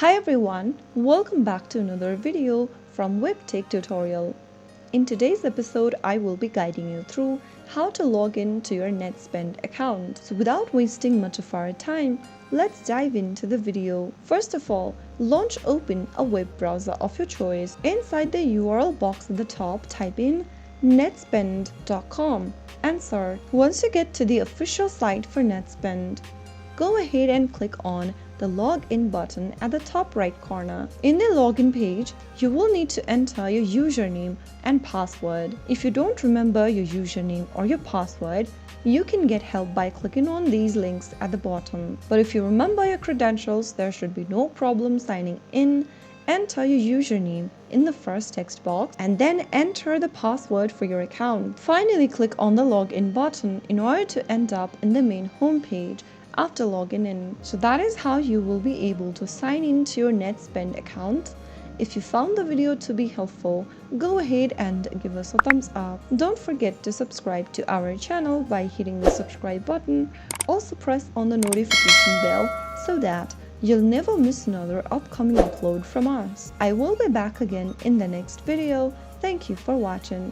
Hi everyone, welcome back to another video from Webtech Tutorial. In today's episode, I will be guiding you through how to log in to your NetSpend account. So without wasting much of our time, let's dive into the video. First of all, open a web browser of your choice. Inside the URL box at the top, type in netspend.com and search. Once you get to the official site for NetSpend, go ahead and click on the login button at the top right corner. In the login page, you will need to enter your username and password. If you don't remember your username or your password, you can get help by clicking on these links at the bottom. But if you remember your credentials, there should be no problem signing in. Enter your username in the first text box and then enter the password for your account. Finally, click on the login button in order to end up in the main home page after logging in. So that is how you will be able to sign in to your NetSpend account. If you found the video to be helpful, go ahead and give us a thumbs up. Don't forget to subscribe to our channel by hitting the subscribe button. Also press on the notification bell so that you'll never miss another upcoming upload from us. I will be back again in the next video. Thank you for watching.